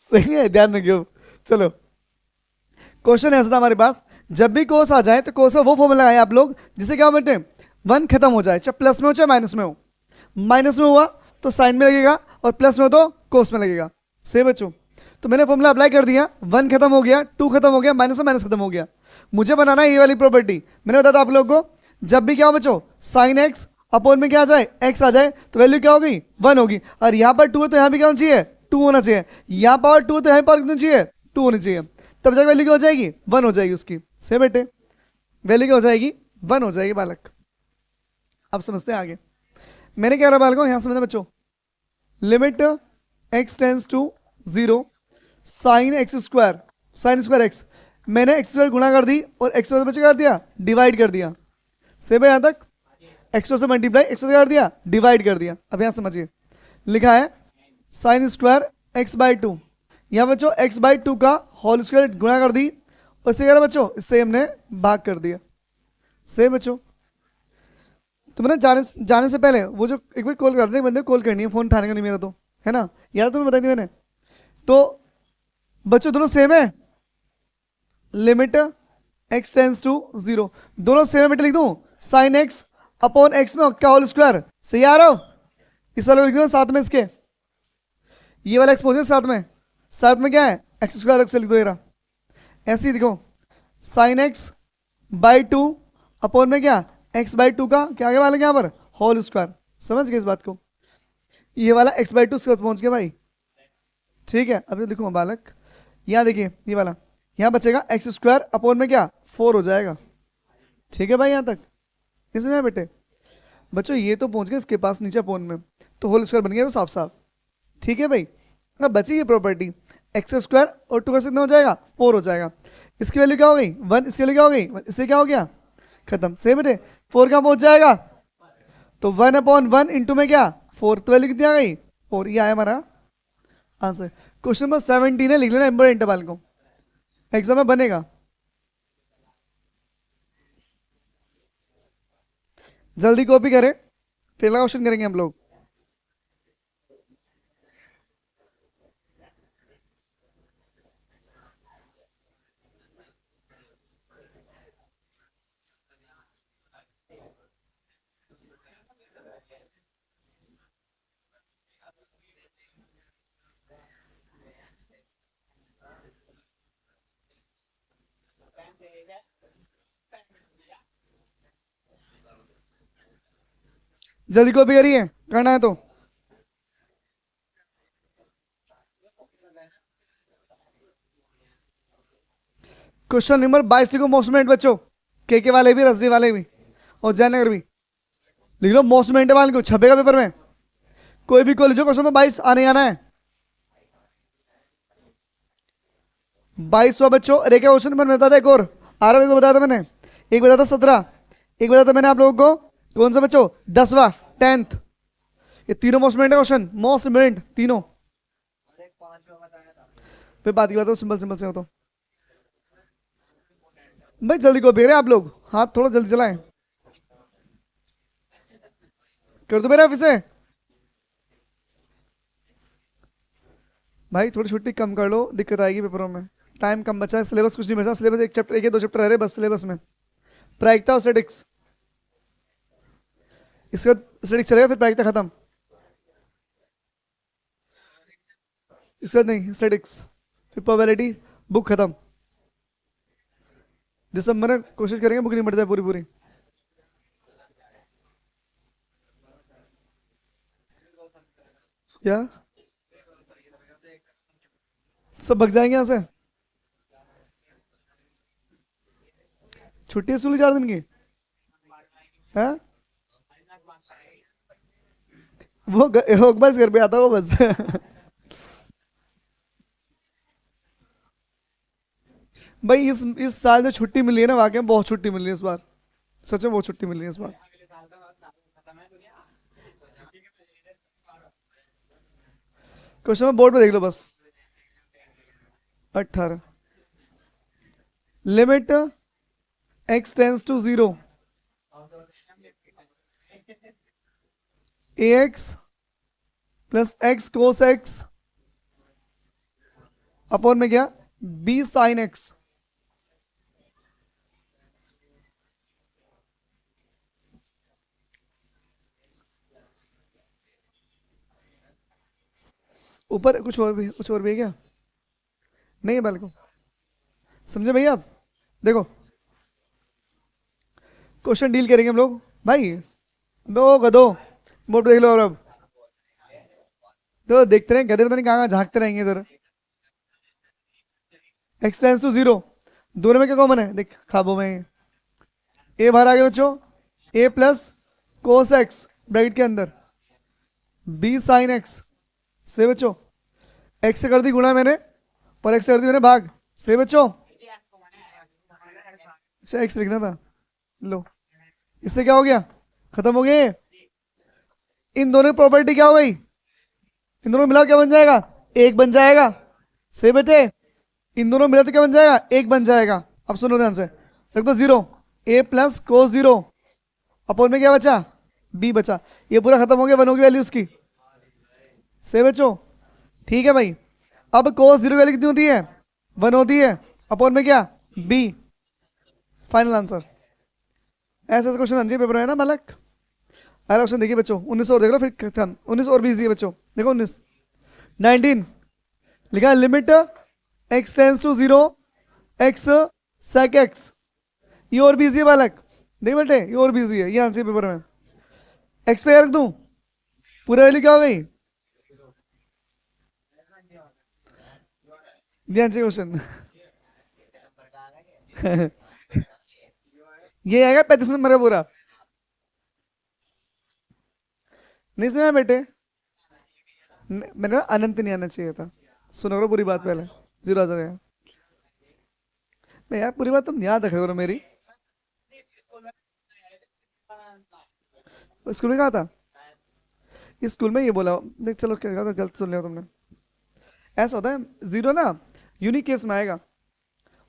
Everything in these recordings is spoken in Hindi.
सही है, ध्यान रखियो। चलो, क्वेश्चन ऐसा था हमारे पास, जब भी कोस आ जाए तो कोस का वो फॉर्मूला लगाए आप लोग जिससे क्या बेटे वन खत्म हो जाए, चाहे प्लस में हो चाहे माइनस में हो। माइनस में हुआ तो साइन में लगेगा, और प्लस में हो तो कोस में लगेगा। सही बच्चों, तो मैंने फॉर्मूला अप्लाई कर दिया, वन खत्म हो गया, टू खत्म हो गया, माइनस में माइनस खत्म हो गया। मुझे बनाना है ये वाली प्रॉपर्टी। मैंने बताया था आप लोगों को, जब भी क्या हो बच्चों, साइन एक्स अपॉन में क्या आ जाए, एक्स आ जाए, तो वैल्यू क्या होगी, वन होगी। और यहाँ पर टू है तो यहाँ भी क्या होना चाहिए, टू होना चाहिए। यहाँ पावर टू है तो यहाँ पावर कितनी चाहिए, टू होनी चाहिए। तब जाकर वैल्यू क्या हो जाएगी, वन हो जाएगी उसकी। सही बेटे, वैल्यू क्या हो जाएगी, वन हो जाएगी बालक। अब समझते हैं आगे। मैंने क्या रहा बालकों, यहाँ समझना बच्चों, limit x tends to zero sine x square, sine square x, मैंने एक्स स्क्वायर गुणा कर दी और एक्स स्क्वायर बच्चे कर दिया, डिवाइड कर दिया। सेम है यहाँ तक, एक्स से मल्टीप्लाई एक्स कर दिया, डिवाइड कर दिया। अब यहाँ समझिए, लिखा है sign square x by two, यहाँ बच्चों एक्स बाई टू का होल स्क्वायर गुणा कर दी, और इससे क्या बच्चों, इससे हमने भाग कर दिया। सेम बच्चों, तो मैंने जाने से पहले वो जो एक बार कॉल करते हैं बंदे, कॉल करनी है, फोन उठाने का नहीं मेरा तो, है ना, याद तुम्हें बताई थी मैंने। तो बच्चों दोनों सेम है, limit x tends to zero, दोनों सेम है बेटे, लिख दूं साइन एक्स अपॉन एक्स में क्या होल स्क्वायर, सही आ रहा हो। इस वाले को लिख दो साथ में इसके, ये वाला एक्स पहुंचे साथ में, साथ में क्या है एक्स स्क्वायर, अलग से लिख दो, ये रहा। ऐसे ही देखो, sine x by two upon में क्या, एक्स बाई टू का क्या आगे वाला यहाँ पर होल स्क्वायर। समझ गए इस बात को, ये वाला एक्स बाई टू उसके बाद पहुंच गया भाई। ठीक है, अभी देखो बालक, यहाँ देखिए ये वाला, यहाँ बचेगा एक्स स्क्वायर अपॉन में क्या, फोर हो जाएगा। ठीक है भाई, यहाँ तक इसमें बेटे। बच्चों ये तो पहुंच गए इसके पास नीचे अपोन में, तो होल स्क्वायर बन गया तो साफ साफ। ठीक है भाई, अब बची ये प्रॉपर्टी, एक्स स्क्वायर और टू का कितना हो जाएगा, फोर हो जाएगा। इसकी वैल्यू क्या हो गई, वन, इसकी वैल्यू क्या हो गई, इससे क्या हो गया, खत्म। सेम बेटे, फोर कहाँ पहुंच जाएगा, तो वन अपॉन वन इंटू में क्या, फोर, तो वैल्यू कितनी आ गई, फोर। ये आया हमारा आंसर। क्वेश्चन नंबर 17 है, लिख लेना, इंपॉर्टेंट बाल को, एग्जाम में बनेगा। जल्दी कॉपी करें, पहला क्वेश्चन करेंगे हम लोग। जल्दी कॉपी करिए, करना है तो। क्वेश्चन नंबर 22 लिखो, मोस्ट मिनट बच्चों, के वाले भी, रजनी वाले भी, और जयनगर भी लिख लो, मोस्ट मिनट वाले को छपेगा पेपर में। कोई भी कॉलेज हो, क्वेश्चन नंबर 22 आने आना है। 22वां बच्चों, अरे क्या क्वेश्चन मैंने बताया था, एक और आ रहा है, एक बताया था मैंने, एक बताया था 17, एक बताया था मैंने आप लोगों को, कौन सा बच्चों, 10वां, 10th। ये तीनों most minute question, most minute तीनों। फिर बात की बात हो, सिंपल सिंपल से हो तो भाई जल्दी कॉपी करें आप लोग, हाथ थोड़ा जल्दी चलाएं। कर दो मेरा ऑफिस से भाई, थोड़ी छुट्टी कम कर लो, दिक्कत आएगी पेपरों में। टाइम कम बचा है, सिलेबस कुछ नहीं बचा, सिलेबस एक चैप्टर, एक या दो चैप्टर रह रहे बस सिलेबस में, प्रायिकता और स्टैटिक्स। इसके बाद स्टैटिक्स चलेगा, फिर प्रायिकता खत्म। इसके बाद नहीं स्टैटिक्स, फिर प्रोबेबिलिटी, बुक खत्म। दिसंबर में कोशिश करेंगे बुक नहीं बढ़ जाए पूरी पूरी। क्या सब भग जाएंगे यहाँ से, छुट्टी है स्कूल की 4 दिन की है। वो बस घर पे आता वो बस भाई इस साल जो छुट्टी मिली है ना, वाकई में बहुत छुट्टी मिली है इस बार, सच में बहुत छुट्टी मिली है इस बार। क्वेश्चन में बोर्ड पे देख लो बस, 18, limit x tends to zero, a x plus x cos x upon में क्या, बी साइन एक्स। ऊपर कुछ और भी है क्या? नहीं है बालको, समझे भैया आप? देखो क्वेश्चन डील करेंगे हम लोग भाई। दो गधो, बोर्ड पे देख लो। और अब तो देखते रहें गधे, पता नहीं कहाँ कहाँ झांकते रहेंगे इधर। एक्स टेंस टू जीरो, दोनों में क्या कॉमन है देख खाबों में। ए बाहर आ गया बच्चों, ए प्लस कोस एक्स ब्रैकेट के अंदर, बी साइन एक्स। से बच्चों, एक्स से कर दी गुणा मैंने, और एक्स से कर दी मैंने भाग। से बच्चों, अच्छा एक्स लिखना था। लो, इससे क्या हो गया, खत्म हो गए। इन दोनों की प्रॉपर्टी क्या हो गई, इन दोनों को मिला क्या बन जाएगा, एक बन जाएगा। से बेटे, इन दोनों मिला तो क्या बन जाएगा, एक बन जाएगा। अब सुनो ध्यान से, रख दो जीरो, ए प्लस कोस जीरो, अपॉन में क्या बचा, बी बचा। ये पूरा खत्म हो गया, वन होगी वैल्यू उसकी। से बच्चों, ठीक है भाई। अब कोस जीरो की वैल्यू कितनी होती है, वन होती है, अपॉन में क्या, बी। Final answer. ऐसे ऐसे क्वेश्चन आना चाहिए पेपर में, है ना बालक। अगला क्वेश्चन देखिए बच्चों, 19 और देख लो फिर खत्म। 19 और भी इजी है बच्चों, देखो 19 19 लिखा है limit x tends to zero x sec x. ये और भी इजी है बालक, देख बेटे ये और भी इजी है, ये आंसर पेपर में। एक्स पे रख दूं, पूरा वैल्यू क्या हो गई, ध्यान से क्वेश्चन। ये आएगा 35 नंबर है पूरा। नहीं सुना बेटे, मैंने कहा अनंत नहीं आना चाहिए था। सुनो करो पूरी बात पहले, जीरो आ जाएगा। मैं यार पूरी बात तुम याद रखा करो मेरी। स्कूल में कहा था, इस स्कूल में ये बोला देख, चलो क्या कहा था, गलत सुन लिया तुमने। ऐसा होता है जीरो ना यूनिक केस में आएगा,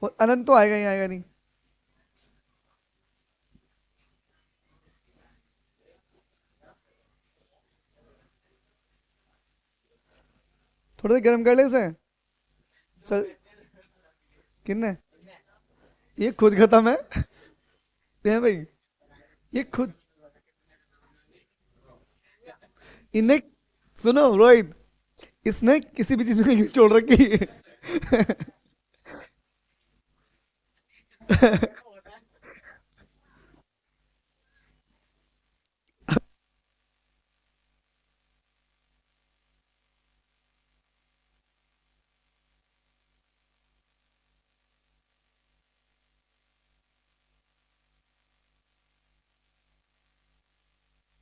और अनंत तो आएगा ही आएगा नहीं। थोड़ा सा गर्म कर ले इसे। चल, किन्ने, ये खुद खत्म है। है भाई, ये खुद, इन्हें, सुनो रोहित, इसने किसी भी चीज में इंग्लिश छोड़ रखी है।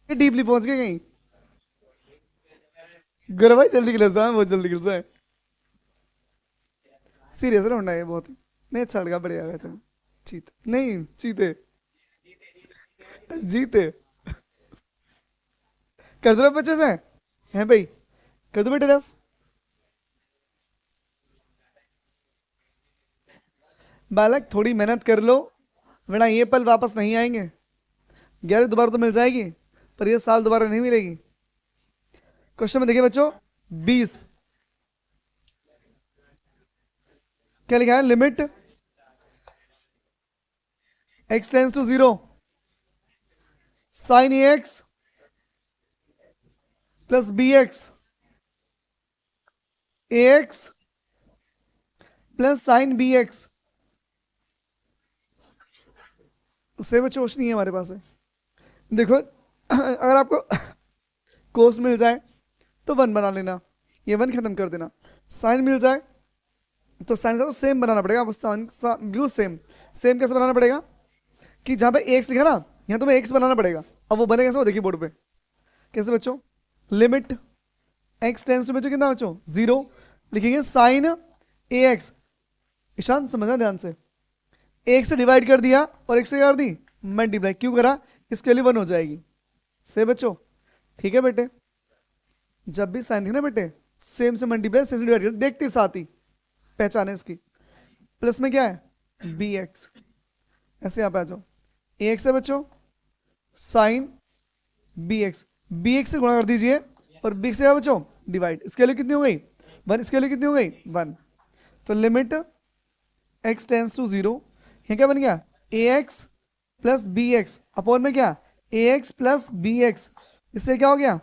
ये डीपली पहुंच गए कहीं। गुरु भाई जल्दी गिर जाए, बहुत जल्दी गिर जाए। सीरियस ना होना ये बहुत। नहीं अच्छा लगा, बढ़िया गए तुम। चीते नहीं, चीते जीते। कर दो बच्चे से, हैं भाई, कर दो बेटे रफ। बालक थोड़ी मेहनत कर लो, वरना ये पल वापस नहीं आएंगे। 11 दोबारा तो मिल जाएगी, पर ये साल दोबारा नहीं मिलेगी। क्वेश्चन में देखिए बच्चों, 20 क्या लिखा है, limit x tends to zero sine a x plus b x, a x plus sine b x. उससे बच्चों कुछ नहीं है हमारे पास है। देखो अगर आपको कोस मिल जाए तो वन बना लेना, ये वन खत्म कर देना। साइन मिल जाए तो साइन तो सेम बनाना पड़ेगा, साइन बिल्कुल सेम। सेम कैसे बनाना पड़ेगा, कि जहां पे एक्स लिखा ना, यहाँ तुम्हें एक्स बनाना पड़ेगा। अब वो बने कैसे, वो देखिए बोर्ड पे कैसे बच्चों। लिमिट एक्स टेंस टू बच्चों कितना बच्चों, जीरो, लिखेंगे साइन ए एक्स। ईशान समझना ध्यान से, एक से डिवाइड कर दिया और एक से कर दी मल्टीप्लाई, क्यों करा, इसके लिए वन हो जाएगी। से बच्चों, ठीक है बेटे, जब भी साइन थी ना बेटे, सेम से मल्टीप्लाई सेम से डिवाइड कर, देखते साथ ही पहचाने इसकी। प्लस में क्या है, बी एक्स, ऐसे यहाँ पे आ जाओ। ए एक्स है बच्चों, sine b x, b x से गुणा कर दीजिए, और बी से क्या बच्चों डिवाइड। इसके लिए कितनी हो गई, वन, इसके लिए कितनी हो गई वन। तो लिमिट x टेंस टू 0, ये क्या बन गया a x plus b x upon में क्या a x plus b x, इससे क्या हो गया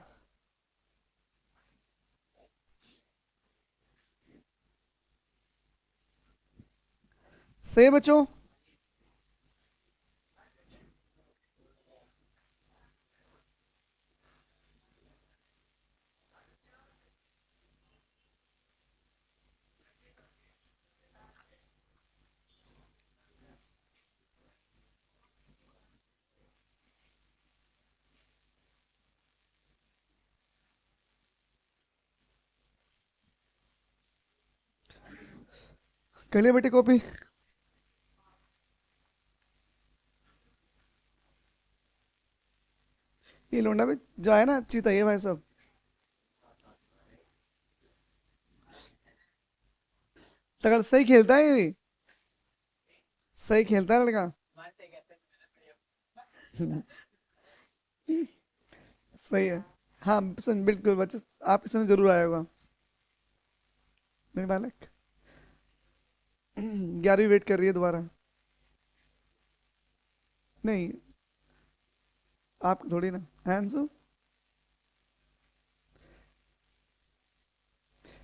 सही बच्चों। कर लिया बेटे कॉपी। ये लोंडा भी जो है ना चीता ये भाई सब। तगड़ सही खेलता है ये भी, सही खेलता है लड़का। सही है। हाँ सुन बिल्कुल बच्चे, आप इसमें जरूर आया होगा मेरे बालक। 11वीं वेट कर रही है दोबारा। नहीं आप थोड़ी ना आंसू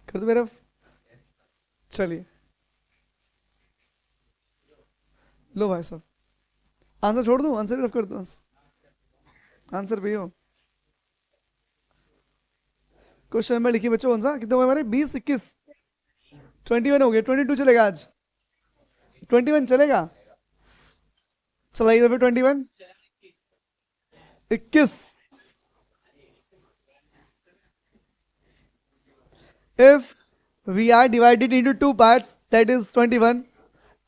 कर दो मेरा। चलिए लो भाई साहब, आंसर छोड़ दूं आंसर रफ कर दूं, आंसर भी हो। क्वेश्चन में लिखी बच्चों कौन सा कितने हुए हमारे 20 21, 21 हो गए, 22 चलेगा आज, 21 चलेगा। चलाइए तो फिर 21 21। If we are divided into two parts, that is 21,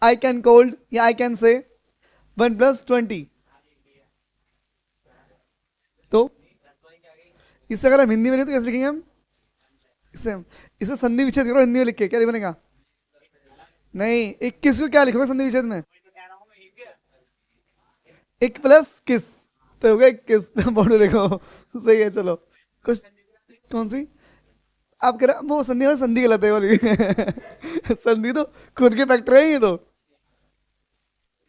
I can call या I can say 1 plus 20। तो इससे अगर हम हिंदी में लिखें तो कैसे लिखेंगे हम, इसे इसे संधि विच्छेद करो हिंदी में लिख के, क्या बनेगा। नहीं 21 को क्या लिखोगे संधि विच्छेद में, 1 प्लस किस, तो होगा 21। बोलो देखो सही है। चलो कुछ कौन सी आप कह रहे वो संधि में संधि गलत है वाली। संधि तो खुद के फैक्टर है ये तो,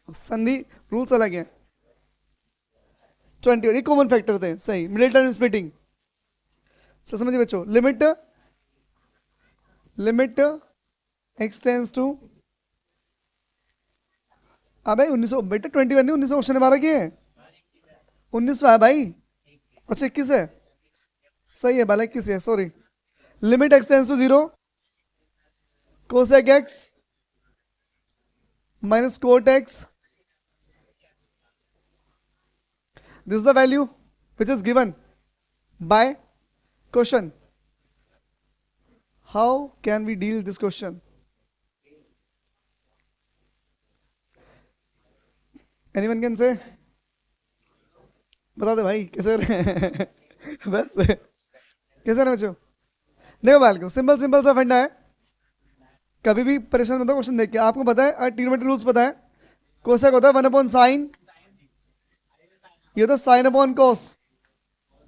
संधि रूल्स अलग है। 21 कॉमन फैक्टर थे सही, मिडिल टर्म स्प्लिटिंग। सर समझिए बच्चों, limit limit x tends to, अबे 1900 बेटा 21 नहीं 1900 क्वेश्चन हमारा क्या है, 1900 है भाई। अच्छा 21 है, सही है भला 21 है sorry. Limit x tends to 0, cosec x minus cot x, this is the value which is given by question. How can we deal this question? Anyone can say? बता दे भाई कैसे बस कैसे ना बच्चों। देखो बालको सिंपल सिंपल सा फंडा है, कभी भी परेशान मत हो क्वेश्चन देख के। आपको पता है ट्रिग्नोमेट्री रूल्स पता है, कोसेक होता है 1 अपॉन साइन, ये होता है sine upon cos,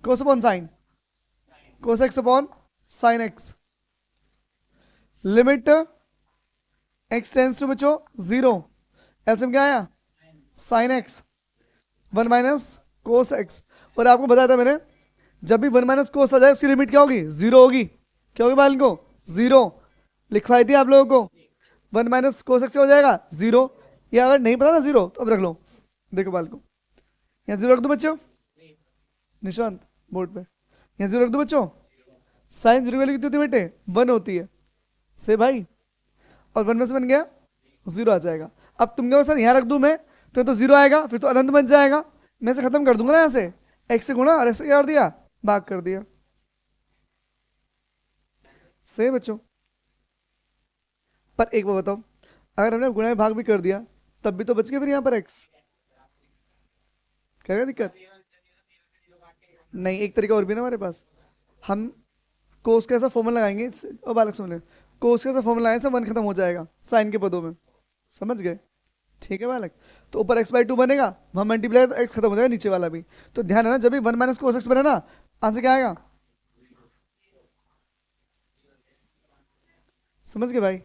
cos upon sine, cos x upon sine x. Limit x tends to बच्चों 0, एलसीएम क्या आया sine x 1 minus cos x. और आपको बताया था मैंने जब भी 1 माइनस कोस आ जाए उसकी लिमिट क्या होगी 0 होगी, क्या होगी बाल को 0 लिखवाई थी आप लोगों को। 1 माइनस कोस एक्स हो जाएगा 0, या अगर नहीं पता ना 0 तो अब रख लो। देखो बाल को यहाँ 0 रख दो बच्चों, निशांत बोर्ड पे यहाँ 0 रख दो बच्चों। साइन 0 की वैल्यू कितनी होती है बेटे 1 होती है से भाई, और 1 में से बन गया 0 आ जाएगा। अब तुम कहो सर यहाँ रख दूं मैं तो 0 आएगा, फिर तो अनंत बन जाएगा। मैं से खत्म कर दूंगा ना, ऐसे एक्स से गुणा और एक्स से क्या कर दिया भाग कर दिया। सही बच्चों, पर एक बात बताओ, अगर हमने गुणा में भाग भी कर दिया तब भी तो बच गया फिर यहाँ पर एक्स, क्या दिक्कत नहीं। एक तरीका और भी ना हमारे पास, हम कोस का ऐसा फॉर्मूला लगाएंगे और बालक सुन ले, कोस का ऐसा फॉर्मूला लगाएंगे 1 खत्म हो जाएगा साइन के पदों में, समझ गए। ठीक है बालक, तो ऊपर एक्स बाई 2 बनेगा, वहां मल्टीप्लाई तो एक्स खत्म हो जाएगा नीचे वाला भी। तो ध्यान है ना जब भी 1 माइनस कोस एक्स बने ना आंसर क्या आएगा, समझ गए भाई।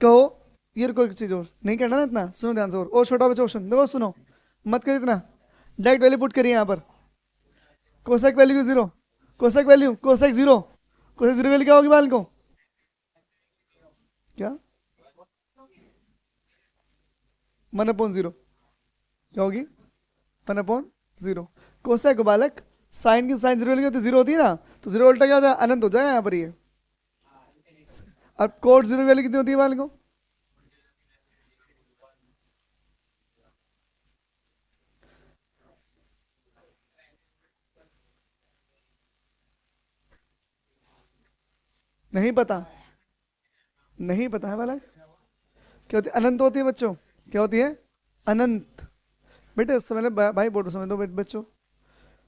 कहो। ये कोई चीज और नहीं करना ना इतना, सुनो ध्यान से। और छोटा बच्चा क्वेश्चन देखो, सुनो, मत करिए इतना। डायरेक्ट वैल्यू पुट करिए यहाँ पर। Cosec value zero, cosec value, cosec zero, cosec zero value क्या होगी बाल को? क्या? 1/0 क्या होगी? 1/0। कोसेक को बालक, साइन की साइन जीरो वैल्यू होती, जीरो होती है ना, तो जीरो उल्टा क्या हो जाए? अनंत हो जाए यहाँ पर ये। अब कोड जीरो वैल्यू कितनी होती है बाल को? नहीं पता? नहीं पता है बालक? क्या होती है? अनंत होती है बच्चों। क्या होती है? अनंत। बेटे इससे पहले भाई बोर्ड समझ लो बच्चों,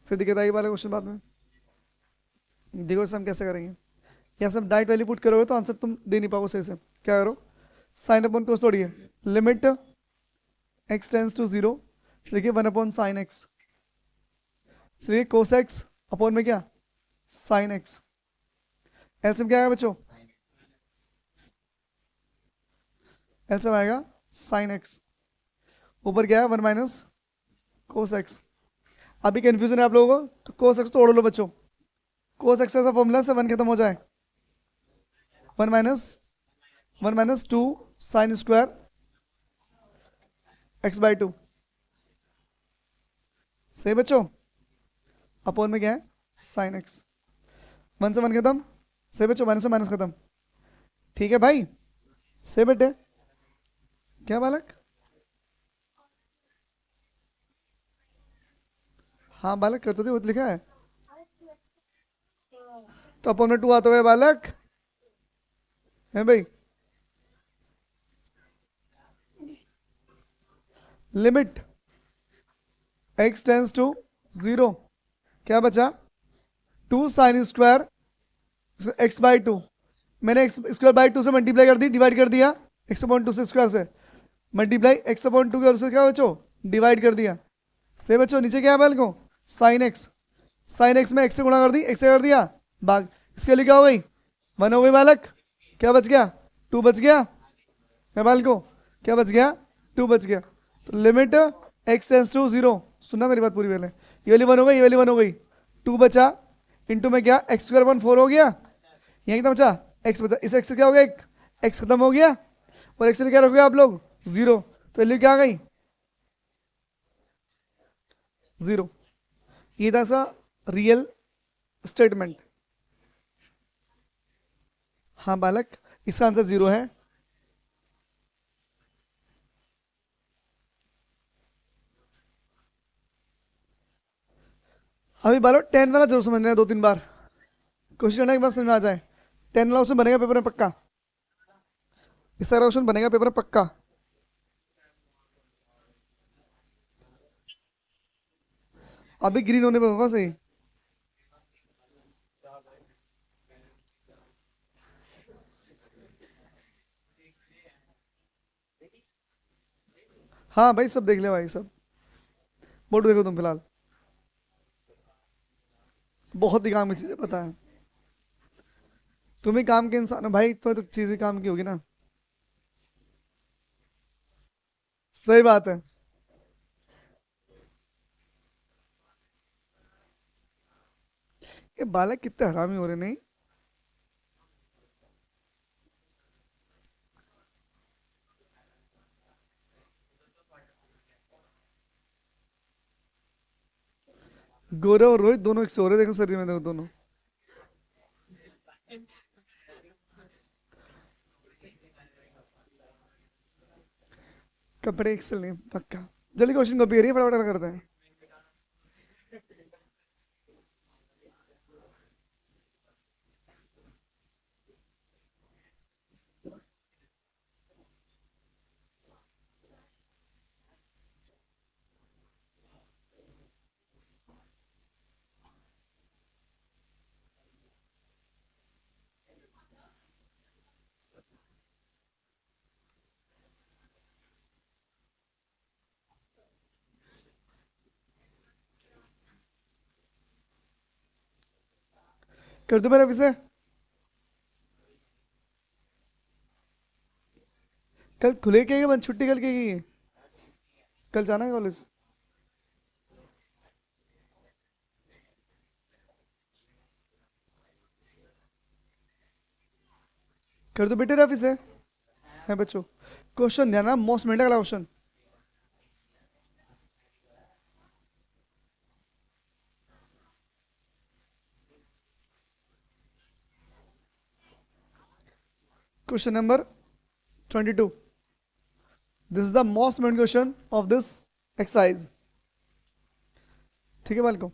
फिर दिक्कत आएगी वाला क्वेश्चन बाद में। देखो इसे हम कैसे करेंगे। यहाँ से हम डाइट वैल्यू पुट करोगे तो आंसर तुम दे नहीं पाओगे सही से। क्या करो, साइन अपॉन कोस तोड़िए, limit x tends to zero, लिखिए 1/sin x, लिखिए कोस एक्स अपॉन में क्या? Sine x. एलसीएम क्या आएगा बच्चों? एलसीएम आएगा साइन एक्स, ऊपर क्या है? 1 - कोस एक्स। अभी कंफ्यूजन है आप लोगों को, तो कोस एक्स तोड़ लो बच्चों। कोस एक्स का फॉर्मूला से 1 खत्म हो जाए, 1 - 1 - 2 साइन स्क्वायर x/2। सही बच्चों? अपॉन में क्या है? Sign x. 1 से 1 खत्म। सही बच्चों? माइनस से माइनस खत्म। ठीक है भाई? सही बेटे? क्या बालक? हाँ बालक, कर तो दे, वो तो लिखा है। तो अपॉन में 2 आता हुआ है बालक, है भाई? Limit x tends to zero, क्या बचा? 2 sin² x/2। मैंने एक्स स्क्वायर बाई 2 से मल्टीप्लाई कर दी, डिवाइड कर दिया, x/2 से स्क्वायर से मल्टीप्लाई x/2 के, और उससे क्या बच्चों? डिवाइड कर दिया। से बच्चों नीचे क्या है बाल को? Sine x. साइन एक्स में एक्स से गुणा कर दी, एक्स से कर दिया भाग, इसके लिए क्या हो गई? 1 हो गई बालक। क्या बच गया? 2 बच गया है बाल को। क्या बच गया? 2 बच गया। तो limit x tends to zero, सुनना मेरी बात पूरी पहले, ये वाली 1 हो गई, ये वाली 1 हो गई, 2 बचा, इंटू में क्या? x² 4 हो गया, यहाँ कितना बचा? x बचा, इस x से क्या हो गया? एक x खत्म हो गया, और x से क्या रखोगे आप लोग? जीरो, तो वैल्यू क्या आ गई? जीरो। ये था सा रियल स्टेटमेंट। हाँ बालक, इसका आंसर जीरो है। अभी बालक 10 वाला जरूर समझना है 2-3 बार, कोशिश करना एक बार समझ में आ जाए। 10 वाला क्वेश्चन बनेगा पेपर में पक्का, इस सारा क्वेश्चन बनेगा पेपर में पक्का। अभी ग्रीन होने पे होगा सही। हाँ भाई सब देख ले भाई सब, बोर्ड देखो तुम फिलहाल, बहुत ही काम की चीजें पता है। तुम ही काम के इंसान हो भाई, तो चीज भी काम की होगी ना। सही बात है। ये बालक कितने हरामी हो रहे नहीं। गौरव और रोहित दोनों एक से हो रहे, देखो शरीर में देखो दोनों। कपड़े एक्सल नहीं पक्का। जल्दी क्वेश्चन कॉपी करिए, फटाफट करते हैं। कर दो मेरा विषय। कल खुले के बंद छुट्टी कल के कल जाना है कॉलेज? कर दो बेटे रफी से। है बच्चों, क्वेश्चन ध्यान, मोस्ट मिनट अगला question. Question number 22। This is the most minute question of this exercise. ठीक है बालकों,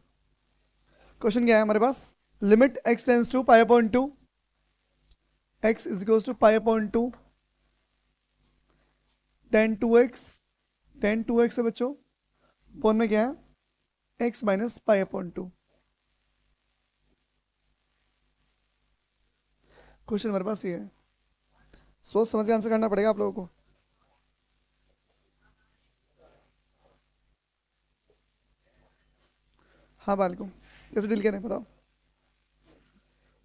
क्वेश्चन क्या है हमारे पास? Limit x tends to pi upon two, x is equals to pi upon two tan two x, tan two x है बच्चों, अपॉन में क्या है x minus pi upon two. क्वेश्चन हमारे पास ये है, सोच समझ के आंसर करना पड़ेगा आप लोगों को। हाँ बालकों, कैसे डील करें बताओ,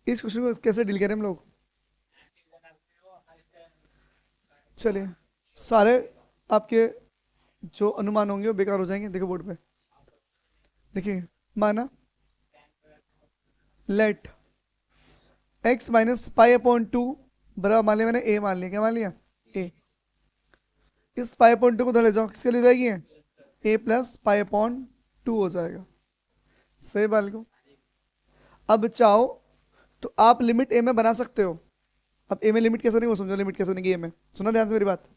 इस क्वेश्चन को कैसे डील करें हम लोग? चलिए, सारे आपके जो अनुमान होंगे वो बेकार हो जाएंगे। देखो बोर्ड पे, देखिए, माना let x minus pi upon two बराबर, मान लिया मैंने a, मान लिया, क्या मान लिया a। इस पाई अपॉन टू को धड़े जाओ, किसके लिए जाएगी a plus pi upon to हो जाएगा। सही बात को, अब चाहो तो आप लिमिट a में बना सकते हो। अब a में लिमिट कैसे नहीं, वो समझो लिमिट कैसे बनेगी a में। सुना ध्यान से मेरी बात,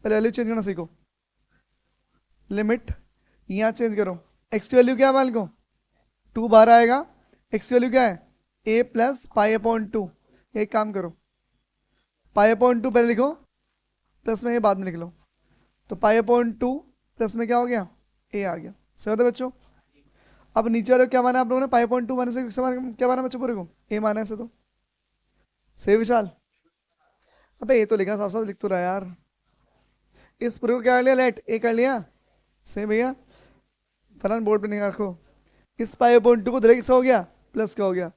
पहले वैल्यू चेंज करना सीखो। लिमिट यहाँ चेंज करो, x की वैल्यू क्या है बालकों? 2 बाहर आएगा, x की वैल्यू क्या है a plus pi upon to. एक काम करो, पाई अपॉन टू पहले लिखो, प्लस में ये बाद में लिख लो। तो पाई अपॉन टू प्लस में क्या हो गया a आ गया। समझ रहे बच्चों? अब नीचे वाले को क्या माना आप लोगों ने? पाई अपॉन टू माने से क्या माना बच्चों पूरे को? a माना है, ऐसे तो सही विशाल। अबे ये तो लिखा, साफ साफ लिख तो रहा है यार। इस पूरे को क्या कर लिया? लेट ए कर लिया। सही भैया, फलान बोर्ड पे नहीं रखो। इस पाई अपॉन टू को डायरेक्ट हो गया, प्लस का हो गया।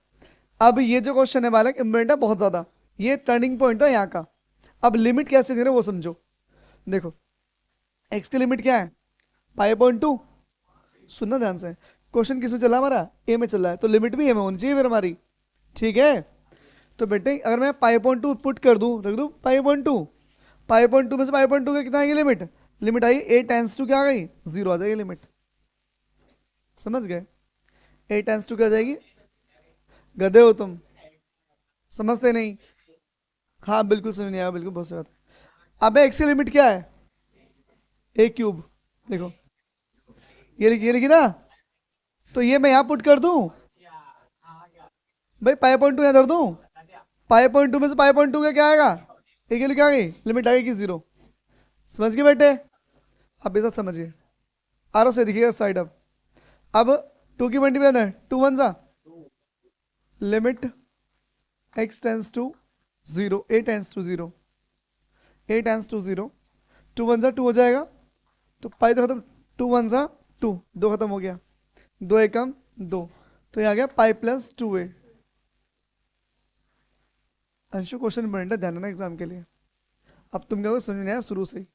अब ये जो क्वेश्चन है बालक इंपॉर्टेंट है बहुत ज्यादा, ये टर्निंग पॉइंट था यहाँ का। अब लिमिट कैसे दे रहे वो समझो। देखो x की लिमिट क्या है? पाई अपॉन टू। सुनना ध्यान से, क्वेश्चन किस में चल रहा है हमारा? ए में चल रहा है, तो लिमिट भी ए में होनी चाहिए फिर हमारी। ठीक है, तो बेटे अगर मैं पाई अपॉन टू पुट कर दूं, रख दूं pi upon two, pi upon two में से पाई अपॉन टू का कितना आएगी लिमिट? लिमिट आई a टेंस टू क्या आ गई? 0 आ जाएगी लिमिट। समझ गए? a टेंस टू क्या आ जाएगी? गधे हो तुम, समझते नहीं। हाँ बिल्कुल समझ नहीं आया, बिल्कुल बहुत सही बात है। अबे x की लिमिट क्या है? a cube. देखो ये लिखी ना, तो ये मैं यहाँ पुट कर दूं भाई, पाई पॉइंट टू यहाँ धर दूं। पाई पॉइंट टू में से पाई पॉइंट टू का क्या आएगा? एक लिखा आ गई, लिमिट आ गई कि 0। समझ गए बेटे? अब ये सब समझिए, आरो से दिखेगा साइड। अब 2 की मल्टीप्लाई है, 2 वन सा, limit x tends to 0, a tends to 0, a tends to 0, 2 वन सा 2 हो जाएगा, तो पाई तो खत्म, 2 वन सा 2, 2 खत्म हो गया, 2 एकम 2, तो ये आ गया pi plus 2a। Anshu question important है, ध्यान देना एग्जाम के लिए। अब तुम क्या समझ में आया शुरू से ही,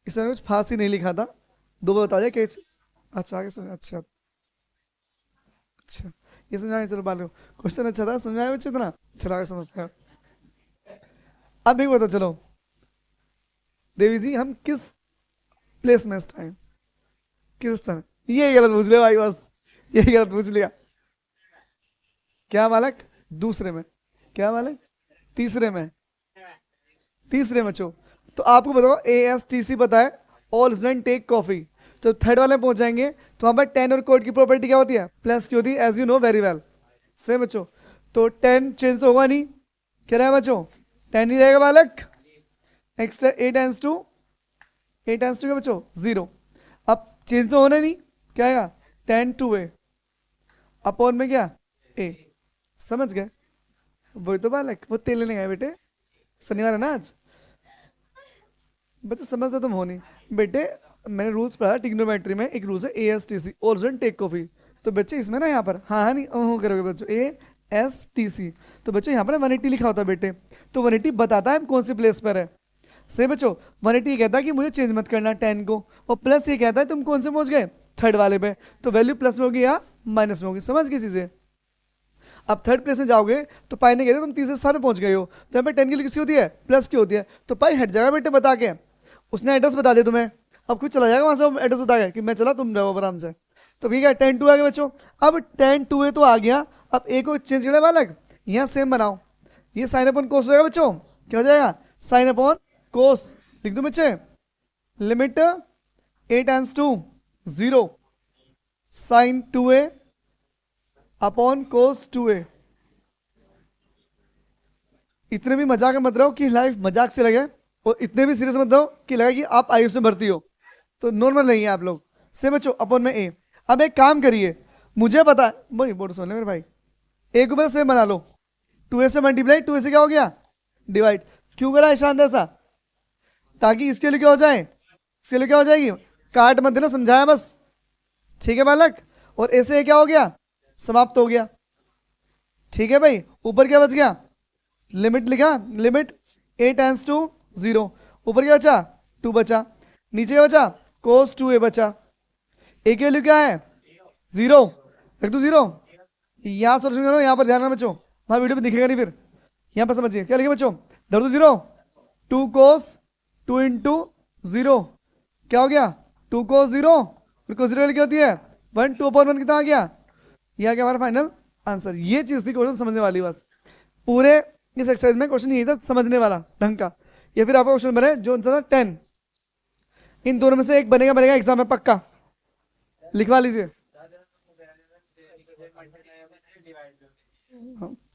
इसमें कुछ फांसी नहीं लिखा था, 2 बार बता दिया कैसे। अच्छा आगे समझ, अच्छा अच्छा ये समझ आया। चलो बालो, क्वेश्चन अच्छा था, समझ आया बच्चे इतना? चलो आगे समझते हैं। अब एक बताओ, चलो देवी जी हम किस प्लेस में इस टाइम, किस स्थान? ये गलत पूछ लिया भाई, बस ये गलत पूछ लिया। क्या मालक? दूसरे में। क्या मालक? तीसरे में। तीसरे में बच्चों, तो आपको बताओ ASTC पता है, ऑल स्टूडेंट टेक कॉफी। तो थर्ड वाले में पहुंच जाएंगे तो वहां पर 10 और कोड की प्रॉपर्टी क्या होती है? प्लस की होती है, as you know very well. सही बच्चों, तो 10 चेंज तो होगा नहीं, क्या रहेगा बच्चों? 10 ही रहेगा बालक। एक्स्ट्रा a टेंस टू क्या बच्चों? 0। अब चेंज तो होना नहीं, क्या आएगा? 10 टू a अपॉन में क्या? a। समझ गए? वही तो बालक, वो तेल लेने गए बेटे, शनिवार है ना आज। बच्चे समझते तुम हो नहीं बेटे, मैंने रूल्स पढ़ा टिग्नोमेट्री में, एक रूल्स है ASTC, all student take coffee. तो बच्चे इसमें ना यहाँ पर हाँ हाँ नहीं ओह करोगे बच्चों, ASTC, तो बच्चों यहाँ पर 180 लिखा होता है बेटे, तो 180 बताता है कौन सी प्लेस पर है। सही बच्चों, 180 कहता है कि मुझे चेंज मत करना 10 को, और प्लस ये कहता है तुम कौन से पहुंच गए, थर्ड वाले पे, तो वैल्यू प्लस में होगी या माइनस में होगी, समझ गई चीजें। अब थर्ड प्लेस में जाओगे तो पाई ने कहते तुम तीसरे स्थान में पहुंच गए हो, तो यहाँ पे 10 की किसकी होती है, प्लस की होती है, तो पाई हट जाएगा बेटे बता के, उसने एड्रेस बता दिया तुम्हें, अब खुद चला जाएगा वहां से एड्रेस बता के कि मैं चला तुम रहो आराम से। तो ठीक है 10 2 आ गया बच्चों। अब 10 2 तो आ गया, अब ए को चेंज करना है अलग, यहाँ सेम बनाओ, ये साइन अपॉन कोस हो जाएगा बच्चों, क्या हो जाएगा, साइन अपॉन कोस, लिख दो बच्चे, limit a tends to 0 sine 2a upon cos 2a। इतने भी मजाक में मत रहो कि लाइफ मजाक से लगे, और इतने भी सीरियस मत रहो कि लगे कि आप आयुष में भर्ती हो, तो नॉर्मल नहीं है आप लोग, से बच्चों अपॉन में ए। अब एक काम करिए, मुझे पता है भाई, बोर्ड सुन ले मेरे भाई, ए को बस सेम बना लो, 2a से मल्टीप्लाई, 2a से क्या हो गया, डिवाइड, क्यों करा ईशान ऐसा, ताकि इसके लिए क्या हो जाए, इसके लिए क्या हो जाएगी, काट मत देना, समझाया बस, ठीक है बालक, और ऐसे क्या हो गया, समाप्त हो गया, ठीक है भाई। ऊपर क्या बच गया, लिमिट लिखा, लिमिट ए टेंस टू 0, ऊपर क्या बचा, 2 बचा, नीचे क्या बचा, कोस 2a बचा, ए की वैल्यू क्या है 0, रख दो 0, यहाँ सोल्यूशन करो, यहाँ पर ध्यान रखना बच्चों, वहाँ वीडियो में दिखेगा नहीं फिर, यहाँ पर समझिए क्या लिखे बच्चों, धर दो 0, 2 कोस 2 इंटू 0, क्या हो गया 2 कोस 0, फिर कोस 0 क्या होती है 1, 2/1 कितना आ गया, यह आ गया हमारा फाइनल आंसर। ये चीज थी क्वेश्चन समझने वाली बात, पूरे इस एक्सरसाइज में क्वेश्चन यही था समझने वाला ढंग का, या फिर आपका क्वेश्चन बने जो था 10, इन दोनों में से एक बनेगा, बनेगा एग्जाम में पक्का, लिखवा लीजिए।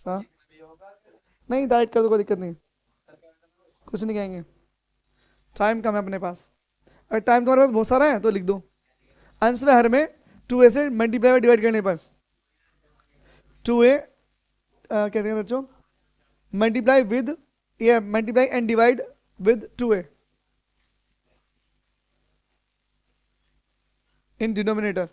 हाँ नहीं डाइट कर दो, कोई दिक्कत नहीं, कुछ नहीं कहेंगे, टाइम कम है अपने पास, अगर टाइम तुम्हारे पास बहुत सारा है तो लिख दो, अंश में हर में 2a से मल्टीप्लाई और डिवाइड करने पर 2a कहते हैं बच्चों, मल्टीप्लाई विद, ये multiply and divide with 2a in denominator.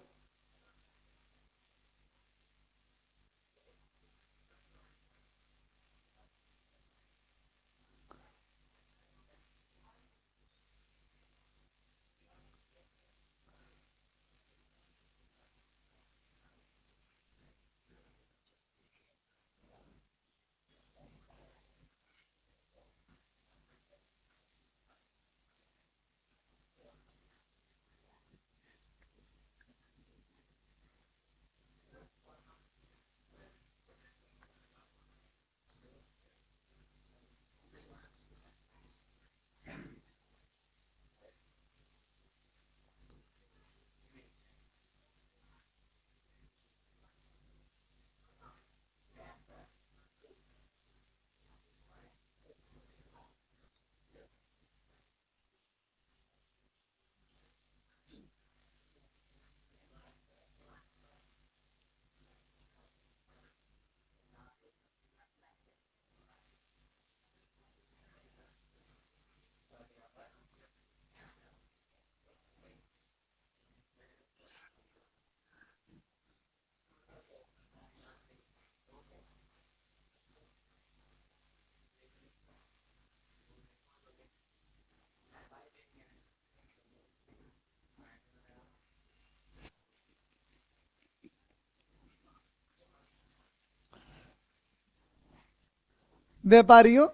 व्यापारियों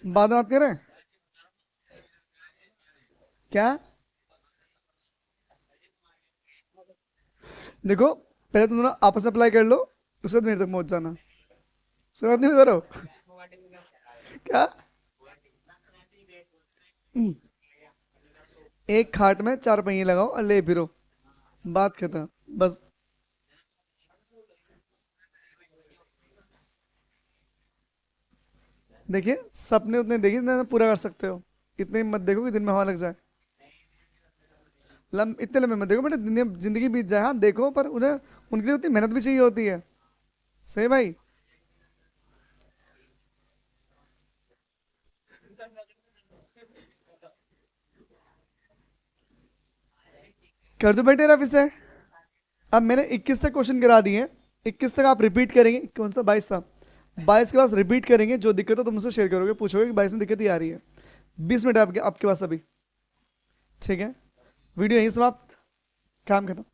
बात बात करें क्या, देखो पहले तुम दोनों आपस में अप्लाई कर लो, उसके बाद मेरे तक पहुंच जाना, समझ नहीं करो क्या, एक खाट में 4 पहिए लगाओ और ले फिरो, बात खत्म बस। देखिए सपने उतने देखिए जितना पूरा कर सकते हो, इतने मत देखो कि दिन में हवा लग जाए, इतने लंबे मत देखो बेटा, जिंदगी बीत जाए, हाँ देखो पर उन्हें उनके लिए उतनी मेहनत भी चाहिए होती है, सही भाई। कर दो बेटे रफ इसे, अब मैंने 21 तक क्वेश्चन करा दिए, 21 तक आप रिपीट करेंगे, कौन सा 22 था, 22 के बाद रिपीट करेंगे, जो दिक्कत हो तुम मुझसे शेयर करोगे, पूछोगे कि 22 में दिक्कत ही आ रही है, 20 मिनट है आपके आपके पास अभी। ठीक है, वीडियो यहीं समाप्त, काम खत्म।